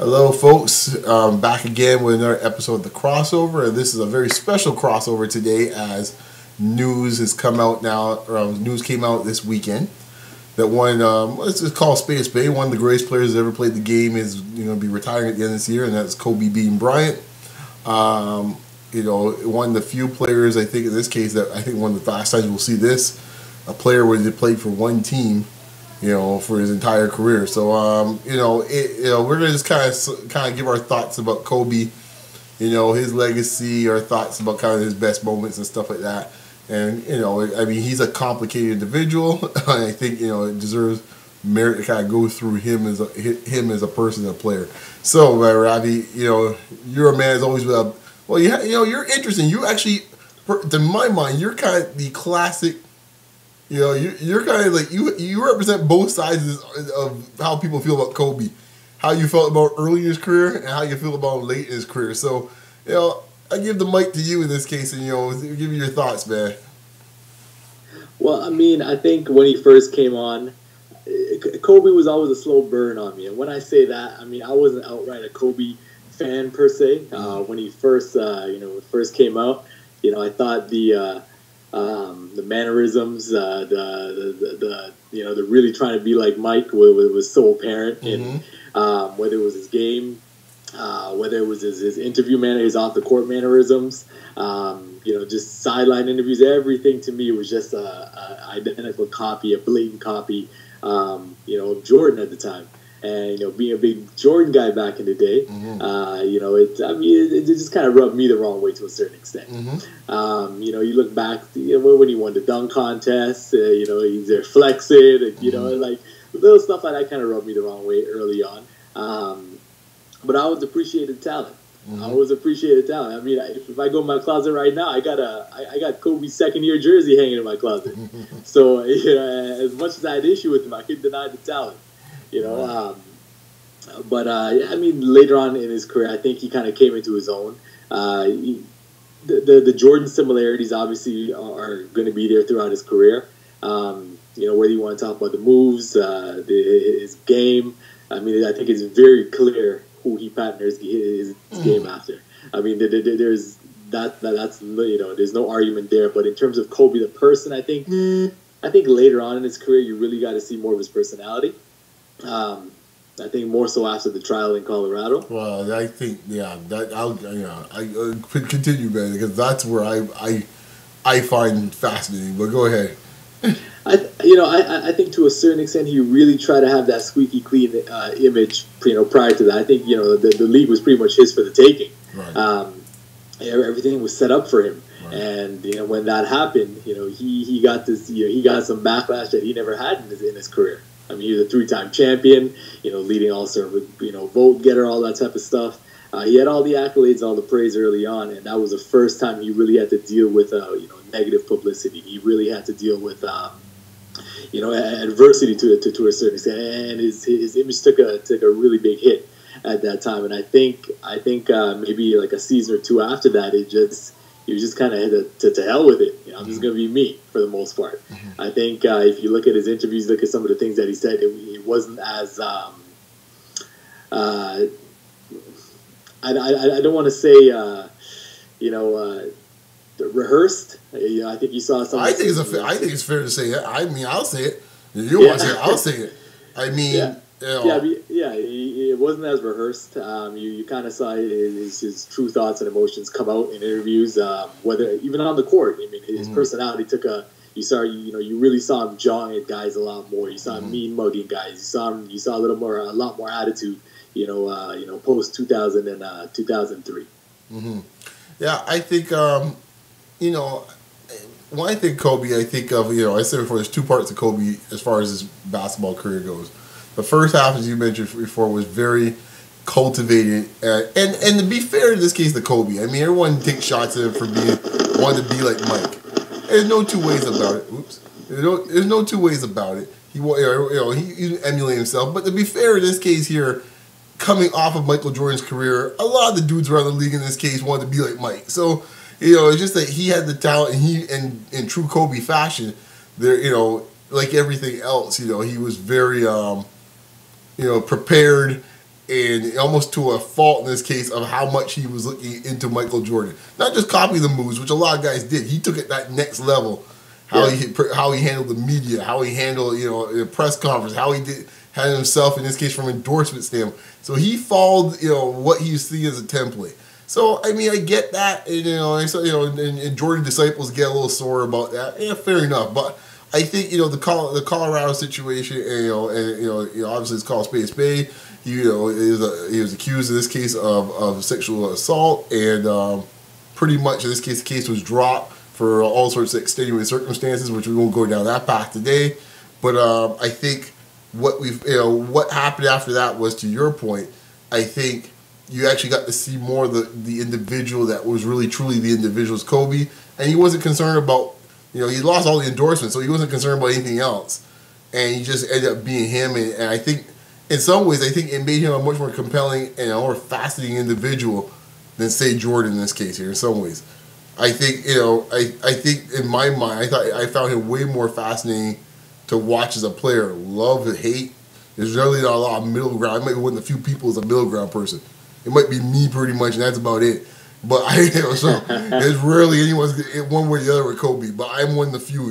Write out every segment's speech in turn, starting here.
Hello, folks. Back again with another episode of The Crossover. And this is a very special crossover today as news has come out now. News came out this weekend that one, let's just call spade a spade, one of the greatest players that ever played the game is going to be retiring at the end of this year, and that's Kobe beating Bryant. One of the few players, I think, in this case, that I think one of the last times we'll see this, a player where they played for one team, for his entire career. So, we're gonna just kind of give our thoughts about Kobe, his legacy, our thoughts about kind of his best moments and stuff like that. And he's a complicated individual. I think it deserves merit to kind of go through him as a person, a player. So, Ravi, you're a man who's always been you're interesting. You actually, to my mind, you're kind of the classic. You're kind of like you represent both sides of how people feel about Kobe, how you felt about early in his career and how you feel about him late in his career. So, I give the mic to you in this case, and give me your thoughts, man. Well, I think when he first came on, Kobe was always a slow burn on me, and when I say that, I wasn't outright a Kobe fan per se. When he first, first came out, I thought the mannerisms, the really trying to be like Mike was so apparent in whether it was his game, whether it was his interview manner, his off the court mannerisms, just sideline interviews. Everything to me was just a identical copy, a blatant copy, of Jordan at the time. And being a big Jordan guy back in the day, it just kind of rubbed me the wrong way to a certain extent. You look back, when he won the dunk contest, he's there flexing, and, like little stuff like that kind of rubbed me the wrong way early on. But I always appreciated talent. I always appreciated talent. If I go in my closet right now, I got Kobe's second-year jersey hanging in my closet. So as much as I had issue with him, I couldn't deny the talent. Later on in his career, I think he kind of came into his own. The Jordan similarities obviously are going to be there throughout his career. Whether you want to talk about the moves, his game, I think it's very clear who he patterned his game after. There's there's no argument there. But in terms of Kobe the person, I think later on in his career, you really got to see more of his personality. I think more so after the trial in Colorado. Well, I think I could continue, man, because that's where I find fascinating. But go ahead. I think to a certain extent he really tried to have that squeaky clean image. Prior to that, I think the league was pretty much his for the taking. Right. Everything was set up for him. Right. And when that happened, he got this. He got some backlash that he never had in his career. He was a 3-time champion, leading all-star, vote getter, all that type of stuff. He had all the accolades, all the praise early on, and that was the first time he really had to deal with, negative publicity. He really had to deal with, adversity to a certain extent, and his image took a really big hit at that time. And I think maybe like a season or two after that, he was just kind of to hell with it. I'm just going to be me for the most part. I think if you look at his interviews, look at some of the things that he said, it wasn't as I don't want to say rehearsed. I think you saw something. I think it's fair to say that. I'll say it. If you want to say it, I'll say it. It wasn't as rehearsed. You kind of saw his true thoughts and emotions come out in interviews, whether even on the court. His personality took a. You really saw him jawing at guys a lot more. You saw him mean mugging guys. You saw a lot more attitude. Post 2000 and 2003. Yeah, I think when I think Kobe, I think of I said before, there's two parts of Kobe as far as his basketball career goes. The first half, as you mentioned before, was very cultivated, and to be fair in this case to Kobe, everyone takes shots at him for wanting to be like Mike. There's no two ways about it. There's no two ways about it. He emulated himself, but to be fair in this case here, coming off of Michael Jordan's career, a lot of the dudes around the league in this case wanted to be like Mike. So it's just that he had the talent, and in true Kobe fashion, there like everything else, he was very prepared and almost to a fault in this case of how much he was looking into Michael Jordan. Not just copy the moves, which a lot of guys did. He took it that next level. How he handled the media, how he handled the press conference, how he handled himself in this case from endorsement standpoint. So he followed what he see as a template. So I mean I get that, and and Jordan disciples get a little sore about that. Yeah, fair enough. But I think the Colorado situation, and obviously it's called spade a spade. He was accused in this case of sexual assault, and pretty much in this case the case was dropped for all sorts of extenuating circumstances, which we won't go down that path today. But I think what happened after that was, to your point, I think you actually got to see more of the individual that was really truly the individual's Kobe, and he wasn't concerned about he lost all the endorsements, so he wasn't concerned about anything else, and he just ended up being him. And I think in some ways, I think it made him a much more compelling and a more fascinating individual than say Jordan in this case here. In some ways, I think I think in my mind, I found him way more fascinating to watch as a player. Love and hate. There's really not a lot of middle ground. I might be one of the few people as a middle ground person. It might be me pretty much, and that's about it. But so there's rarely anyone's one way or the other with Kobe. But I'm one of the few.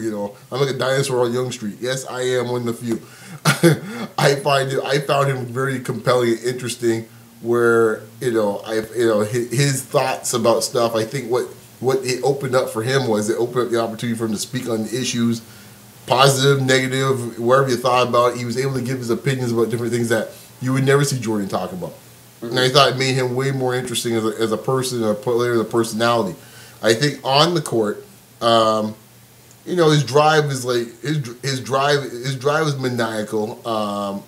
I'm like a dinosaur on Young Street. Yes, I am one of the few. I found him very compelling and interesting. Where his thoughts about stuff. I think what it opened up for him was it opened up the opportunity for him to speak on the issues, positive, negative, wherever you thought about it. He was able to give his opinions about different things that you would never see Jordan talk about. And I thought it made him way more interesting as a person, a player, as a personality. I think on the court, his drive is his drive is maniacal.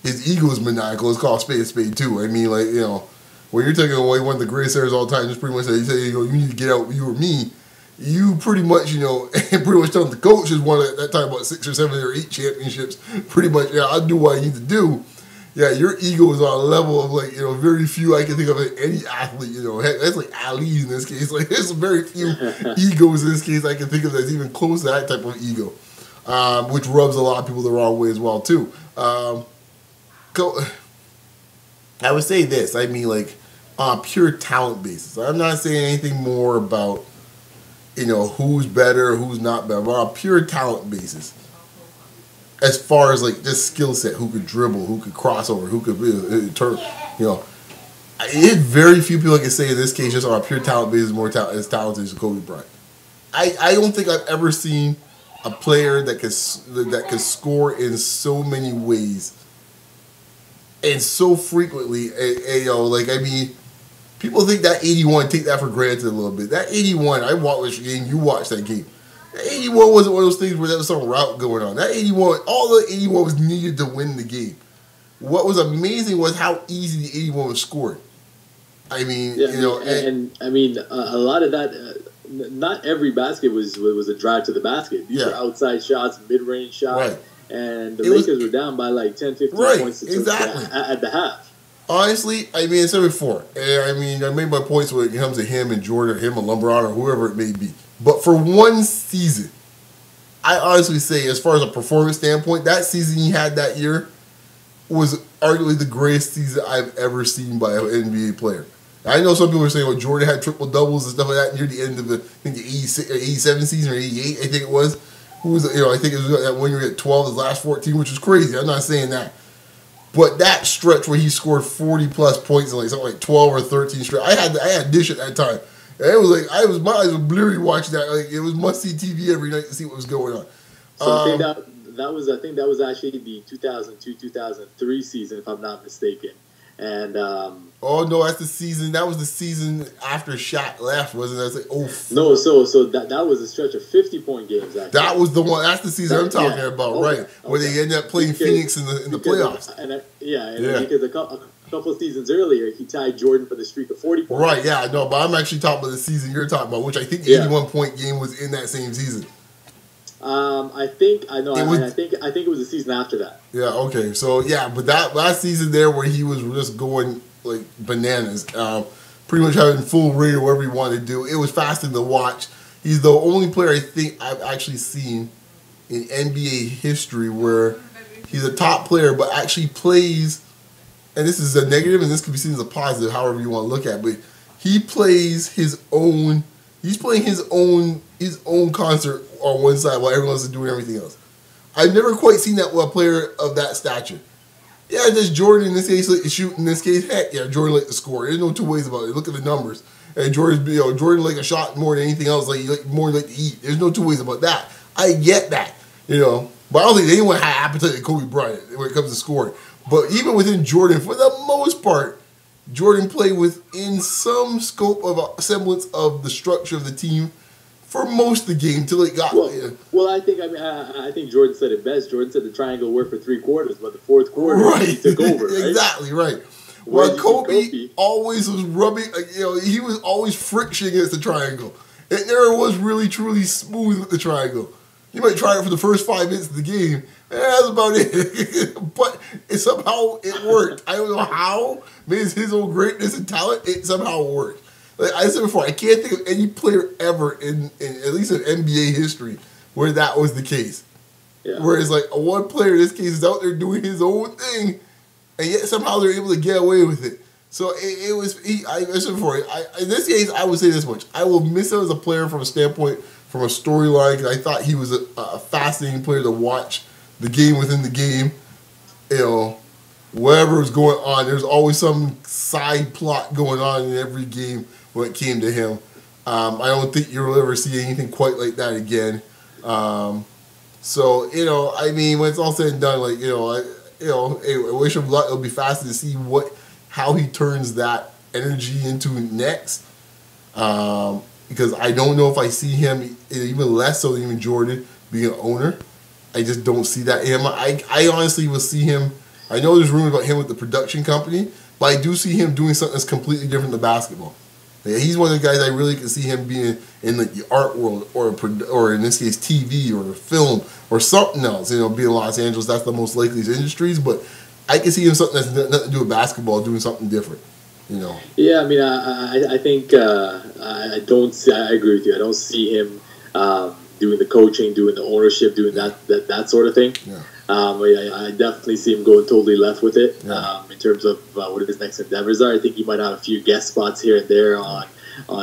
His ego is maniacal. It's called spade a spade too. I mean, when you're taking away one of the greatest players of all time, just pretty much you say you need to get out, you or me. You pretty much pretty much telling the coach who's won at that time about 6 or 7 or 8 championships. Pretty much, I'll do what I need to do. Yeah, your ego is on a level of very few I can think of any athlete. That's like Ali in this case. There's very few egos in this case I can think of that's even close to that type of ego, which rubs a lot of people the wrong way as well too. I would say this. I mean, on a pure talent basis. I'm not saying anything more about who's better, who's not better, but on a pure talent basis. As far as just skill set, who could dribble, who could cross over, who could turn, it's very few people I can say in this case just on a pure talent basis more as talented as Kobe Bryant. I don't think I've ever seen a player that could score in so many ways and so frequently. People think that 81, take that for granted a little bit. That 81, I watched the game, you watched that game. That 81 wasn't one of those things where there was some route going on. That 81, all the 81 was needed to win the game. What was amazing was how easy the 81 was scored. I mean, a lot of that, not every basket was a drive to the basket. These were outside shots, mid-range shots. Right. And the Lakers were down by 10, 15 points at the half. Honestly, I said before, I made my points when it comes to him and Jordan, him and LeBron, or whoever it may be. But for one season, I honestly say, as far as a performance standpoint, that season he had that year was arguably the greatest season I've ever seen by an NBA player. I know some people are saying, well, Jordan had triple doubles and stuff like that near the end of the 87 season or 88, I think it was. I think it was that one year at 12, his last 14, which was crazy. I'm not saying that. But that stretch where he scored 40-plus points in something like 12 or 13 straight, I had Dish at that time. And it was my eyes were bleary watching that. It was must-see TV every night to see what was going on. So I think that was actually the 2002-2003 season, if I'm not mistaken. And oh no, that's the season. That was the season after Shaq left, wasn't it? No, so that was a stretch of 50-point games. Actually, that was the one. That's the season I'm talking about, right? Okay. Where they ended up playing Phoenix in the playoffs. Because a couple of seasons earlier, he tied Jordan for the streak of 40 points. Right? Yeah, no, but I'm actually talking about the season you're talking about, which I think the 81-point game was in that same season. I think it was the season after that. Yeah. Okay. So but that last season there where he was just going bananas, pretty much having full reign or whatever he wanted to do. It was fascinating to watch. He's the only player I think I've actually seen in NBA history where he's a top player but actually plays and this is a negative, and this could be seen as a positive, however you want to look at it, but he plays his own. He's playing his own concert on one side while everyone else is doing everything else. I've never quite seen that with a player of that stature. Yeah, just Jordan in this case like to shoot. In this case, heck yeah, Jordan like to score. There's no two ways about it. Look at the numbers. And Jordan like a shot more than anything else. Like more like to eat. There's no two ways about that. I get that, but I don't think anyone had appetite like Kobe Bryant when it comes to scoring. But even within Jordan, for the most part, Jordan played within some scope of a semblance of the structure of the team for most of the game till it got. Well, I think Jordan said it best. Jordan said the triangle worked for 3 quarters, but the fourth quarter he took over. Right? Exactly right. Well, Kobe always was rubbing. He was always friction against the triangle. It never was really truly smooth with the triangle. You might try it for the first 5 minutes of the game. That's about it. But somehow it worked. I don't know how. Maybe it's his own greatness and talent. It somehow worked. Like I said before, I can't think of any player ever in at least in NBA history where that was the case. Yeah. Whereas like one player in this case is out there doing his own thing, and yet somehow they're able to get away with it. So it was. I said before. In this case, I would say this much: I will miss him as a player from a standpoint, from a storyline. Because I thought he was a fascinating player to watch. The game within the game, whatever was going on, there's always some side plot going on in every game when it came to him. I don't think you'll ever see anything quite like that again. So when it's all said and done, I wish him luck. It'll be fascinating to see how he turns that energy into next. Because I don't know if I see him even less so than even Jordan being an owner. I just don't see that in him. I honestly will see him. I know there's rumors about him with the production company, but I do see him doing something that's completely different than basketball. Yeah, he's one of the guys I really can see him being in the art world or in this case TV or film or something else. Being in Los Angeles, that's the most likely industries. But I can see him something that's nothing to do with basketball, doing something different. Yeah, I think I agree with you. I don't see him doing the coaching, doing the ownership, doing that sort of thing. Yeah. I definitely see him going totally left with it. Yeah. In terms of what his next endeavors are. I think he might have a few guest spots here and there on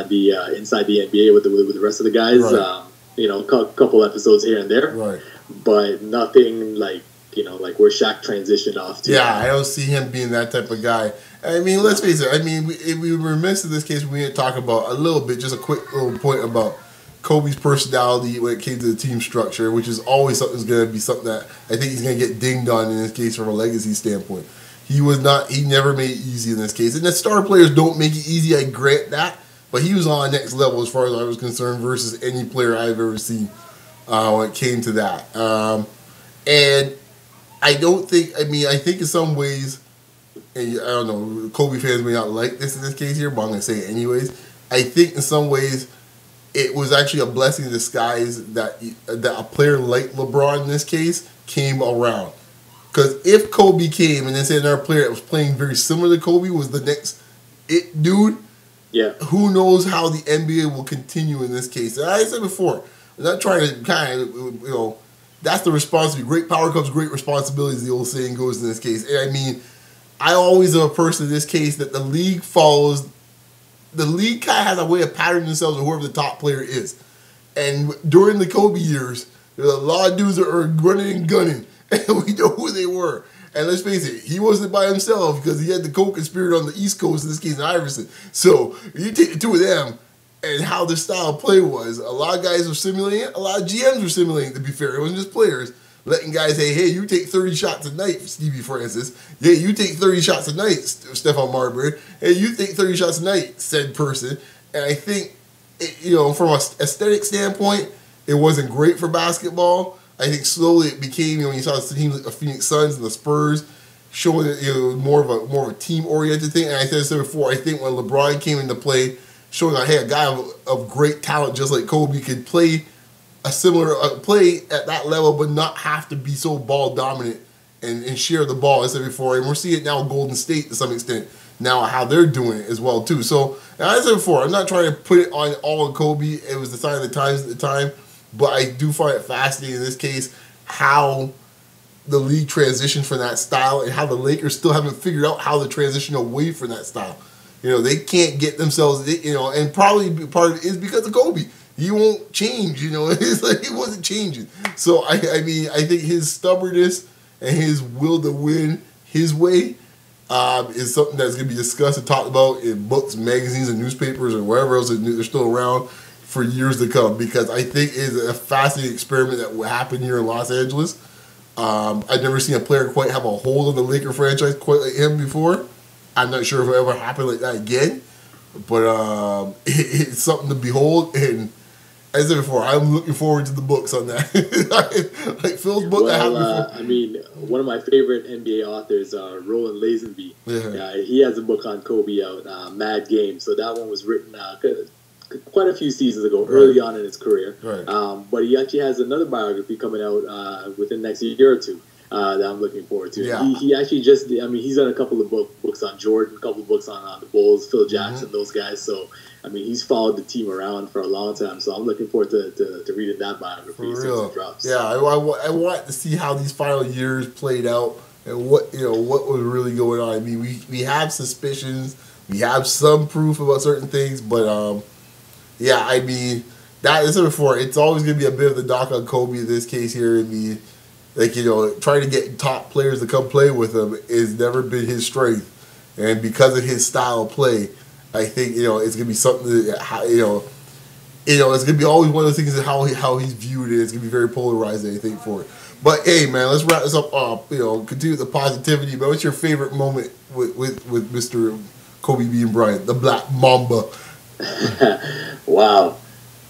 the inside the NBA with the rest of the guys. Right. A couple episodes here and there. Right. But nothing like where Shaq transitioned off to. Yeah, I don't see him being that type of guy. I mean, let's face it. We were remiss in this case. We didn't talk about a little bit, just a quick little point about Kobe's personality when it came to the team structure, which is always something that's going to be something that I think he's going to get dinged on in this case from a legacy standpoint. He never made it easy in this case. And the star players don't make it easy, I grant that, but he was on the next level as far as I was concerned versus any player I've ever seen when it came to that. And I think in some ways, and I don't know, Kobe fans may not like this in this case here, but I'm going to say it anyways. I think in some ways, it was actually a blessing in disguise that a player like LeBron in this case came around. Because if Kobe came and then said another player that was playing very similar to Kobe was the next dude, yeah, who knows how the NBA will continue in this case. And I said before, I'm not trying to kind of, that's the responsibility. Great power comes great responsibility, as the old saying goes in this case. And I always am a person in this case that the league follows. The league kind of has a way of patterning themselves on whoever the top player is. And during the Kobe years, there's a lot of dudes that are running and gunning, and we know who they were. And let's face it, he wasn't by himself because he had the co-conspirator on the East Coast, in this case, Iverson. So you take the two of them and how their style of play was. A lot of guys were simulating it. A lot of GMs were simulating it, to be fair. It wasn't just players. Letting guys say, hey, you take 30 shots a night, Stevie Francis. Yeah, you take 30 shots a night, Stephon Marbury. Hey, you take 30 shots a night, said person. And I think, from an aesthetic standpoint, it wasn't great for basketball. I think slowly it became, when you saw the teams like the Phoenix Suns and the Spurs showing that more of a team-oriented thing. And I said this before, I think when LeBron came into play, showing that, hey, a guy of great talent just like Kobe could play a similar play at that level, but not have to be so ball dominant and share the ball, as I said before. And we're seeing it now in Golden State to some extent now how they're doing it as well too. So as I said before, I'm not trying to put it on all of Kobe. It was the sign of the times at the time, but I do find it fascinating in this case how the league transitions from that style and how the Lakers still haven't figured out how to transition away from that style. You know, they can't get themselves, you know, and probably part of it is because of Kobe. He won't change, you know. It's like he wasn't changing. So, I mean, I think his stubbornness and his will to win his way is something that's going to be discussed and talked about in books, magazines, and newspapers, or wherever else they're still around for years to come. Because I think it's a fascinating experiment that will happen here in Los Angeles. I've never seen a player quite have a hold on the Laker franchise quite like him before. I'm not sure if it'll ever happen like that again. But it's something to behold. And as I said before, I'm looking forward to the books on that. Like Phil's book that happened before. I mean, one of my favorite NBA authors, Roland Lazenby, he has a book on Kobe out, Mad Game. So that one was written quite a few seasons ago, early on in his career. Right. But he actually has another biography coming out within the next year or two that I'm looking forward to. Yeah. He actually just, I mean, he's done a couple of books on Jordan, a couple of books on the Bulls, Phil Jackson, those guys. So, I mean, he's followed the team around for a long time. So I'm looking forward to reading that biography as soon as it drops. Yeah, I want to see how these final years played out and what was really going on. I mean, we have suspicions, we have some proof about certain things, but yeah, I mean, that is before. It's always going to be a bit of the dock on Kobe in this case here. I mean, like, you know, trying to get top players to come play with him has never been his strength. And because of his style of play, I think, you know, it's going to be something that, you know, it's going to be always one of the things that how he's viewed it. It's going to be very polarizing, I think, for it. But, hey, man, let's wrap this up. You know, continue the positivity. But what's your favorite moment with Mr. Kobe being Bryant, the Black Mamba? Wow.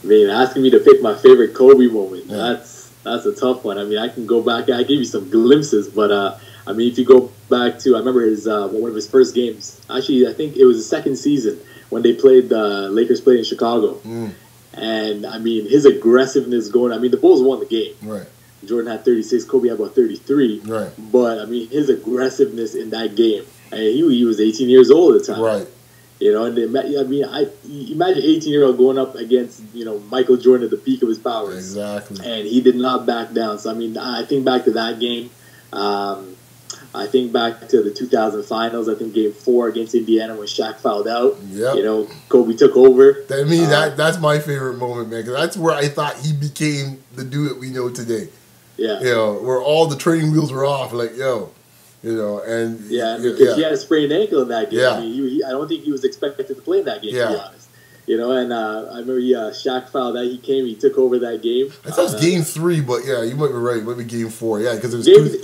I mean, asking me to pick my favorite Kobe moment, that's a tough one. I mean, I can go back, I give you some glimpses, but I mean, if you go back to, I remember one of his first games, actually, I think it was the second season when they played, the Lakers played in Chicago. And I mean, his aggressiveness going, I mean, the Bulls won the game. Right. Jordan had 36, Kobe had about 33. Right. But I mean, his aggressiveness in that game, I mean, he was 18 years old at the time. Right. You know, and I mean, imagine 18-year-old going up against, you know, Michael Jordan at the peak of his powers. Exactly. And he did not back down. So, I mean, I think back to that game. I think back to the 2000 finals. I think Game 4 against Indiana when Shaq fouled out. Yep. You know, Kobe took over. I mean, that's my favorite moment, man, because that's where I thought he became the dude that we know today. Yeah. You know, where all the training wheels were off. Like, yo. You know, and he had a sprained ankle in that game. Yeah. I mean, I don't think he was expected to play in that game, to be honest. You know, and I remember Shaq fouled that. He took over that game. I thought it was Game 3, but yeah, you might be right. It might be Game 4. Yeah, because it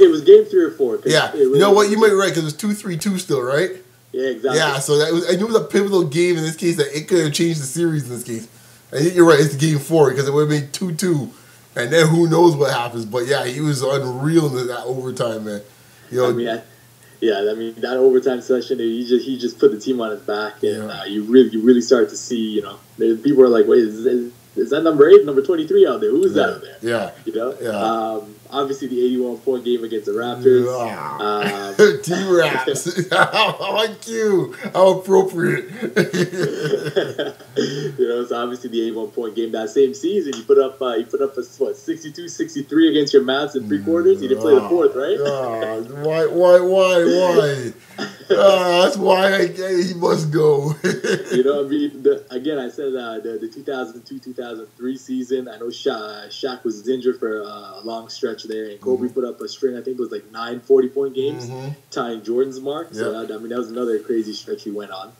was Game 3 or 4. Yeah, you know what? You might be right because it was 2-3-2 still, right? Yeah, exactly. Yeah, so I knew it was a pivotal game in this case that it could have changed the series in this case. I think you're right. It's Game 4 because it would have been 2-2, and then who knows what happens? But yeah, he was unreal in that overtime, man. You know, I mean, that overtime session, he just put the team on his back, and you really start to see, you know, people are like, wait, is that number 8, number 23 out there? Who is that out there? Yeah. You know? Yeah. Obviously, the 81-point game against the Raptors. T-Raps. How cute. How appropriate. You know, so obviously the 81-point game that same season, you put up a 62-63 against your Mavs in 3 quarters. You didn't play the 4th, right? Why? That's why he must go. You know, I mean, again, I said the 2002-2003 season. I know Shaq was injured for a long stretch there, and Kobe put up a string. I think it was like 9 40-point games, tying Jordan's mark. Yep. So I mean, that was another crazy stretch he went on.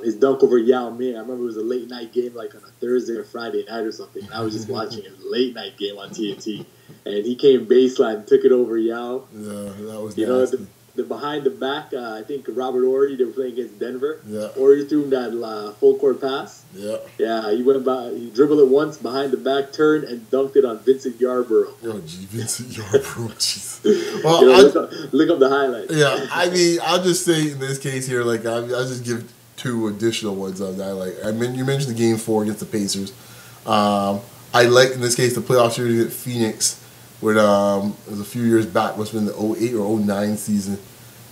His dunk over Yao Ming. I remember it was a late night game, like on a Thursday or Friday night or something. And I was just watching a late night game on TNT, and he came baseline, took it over Yao. Yeah, that was nasty. The behind the back, I think Robert Horry, they were playing against Denver. Yeah. Horry threw him that full court pass. Yeah. Yeah, he dribbled it once behind the back, turned, and dunked it on Vincent Yarborough. Oh, gee, Vincent Yarborough, jeez. Well, you know, look up the highlights. Yeah, I mean, I'll just say in this case here, like, I'll just give 2 additional ones on that. Like, I mean, you mentioned the Game 4 against the Pacers. I like, in this case, the playoff series at Phoenix. It was a few years back, must have been the 08 or 09 season.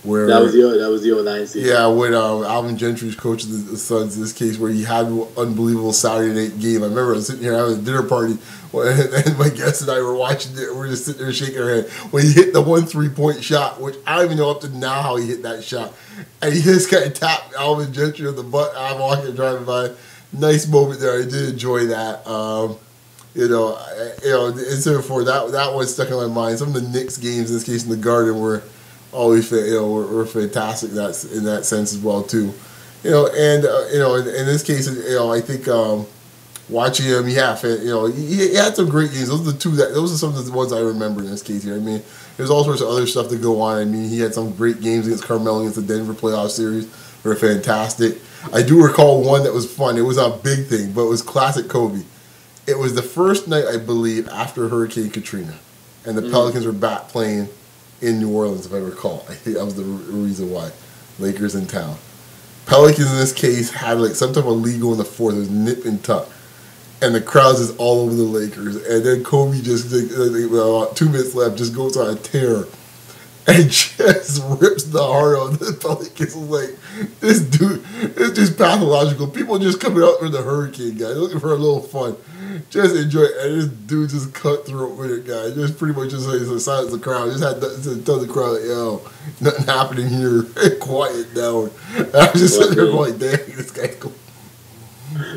Where that was the 09 season. Yeah, when Alvin Gentry's coaching the Suns in this case, where he had an unbelievable Saturday night game. I remember I was sitting here having a dinner party, and my guests and I were watching it. We were just sitting there shaking our head when he hit the 1 3-point shot, which I don't even know up to now how he hit that shot. And he just kind of tapped Alvin Gentry on the butt. I'm walking, driving by. Nice moment there. I did enjoy that. And so for that one stuck in my mind. Some of the Knicks games, in this case in the Garden, were always were fantastic. That's in that sense as well too. In this case, I think watching him, he had some great games. Those are some of the ones I remember in this case here. I mean, there's all sorts of other stuff to go on. I mean, he had some great games against Carmelo against the Denver playoff series. They were fantastic. I do recall one that was fun. It was a big thing, but it was classic Kobe. It was the first night, I believe, after Hurricane Katrina, and the Pelicans were back playing in New Orleans, if I recall. I think that was the reason why. Lakers in town. Pelicans in this case had like some type of legal in the fourth. It was nip and tuck. And the crowds is all over the Lakers. And then Kobe just, 2 minutes left, just goes on a tear. And just rips the heart out of the Pelicans. Like, this dude, it's just pathological. People just coming out for the Hurricane guy, looking for a little fun. Just enjoy it. And this dude just cut throat with it, guy. Just pretty much just like silence the crowd. Just had to tell the crowd, like, yo, nothing happening here. Quiet down. And I was just sitting there going, dang, this guy's cool.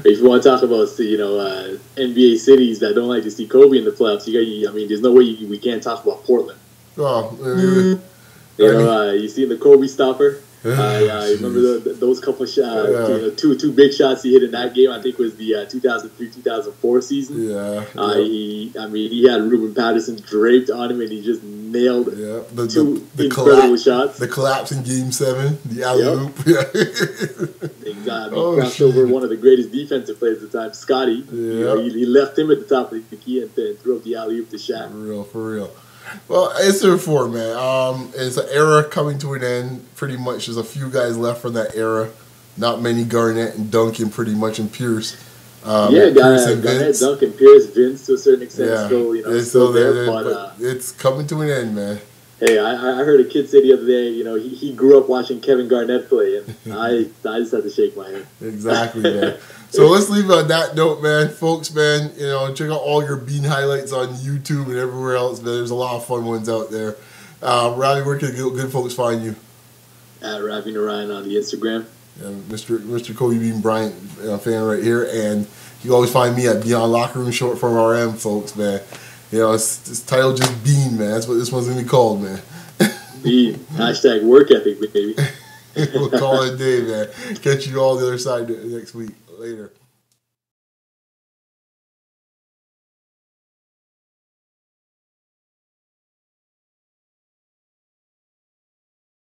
If you want to talk about NBA cities that don't like to see Kobe in the playoffs, there's no way we can't talk about Portland. Oh, you see the Kobe stopper. I remember those couple shots, two big shots he hit in that game. I think it was the 2003-2004 season. Yeah. He had Ruben Patterson draped on him, and he just nailed two incredible shots. The collapse in Game 7, the alley-oop. Exactly. He crossed over one of the greatest defensive players at the time, Scotty. Yeah. He left him at the top of the key and threw up the alley-oop to Shaq. For real. Well, it's there for man. It's an era coming to an end. Pretty much, there's a few guys left from that era. Not many. Garnett and Duncan, pretty much, and Pierce. Garnett, Duncan, Pierce, Vince, to a certain extent, still there. But it's coming to an end, man. Hey, I heard a kid say the other day, he grew up watching Kevin Garnett play, and I just had to shake my head. Exactly, man. So let's leave it on that note, man. Folks, man, check out all your Bean highlights on YouTube and everywhere else, man. There's a lot of fun ones out there. Ravi, where can good folks find you? At Ravi Narayan on the Instagram. Mr. Kobe Bean Bryant fan right here. And you can always find me at Beyond Locker Room, short form RM, folks, man. It's titled just Bean, man. That's what this one's going to be called, man. Bean. # work ethic, baby. We'll call it a day, man. Catch you all the other side next week. Later.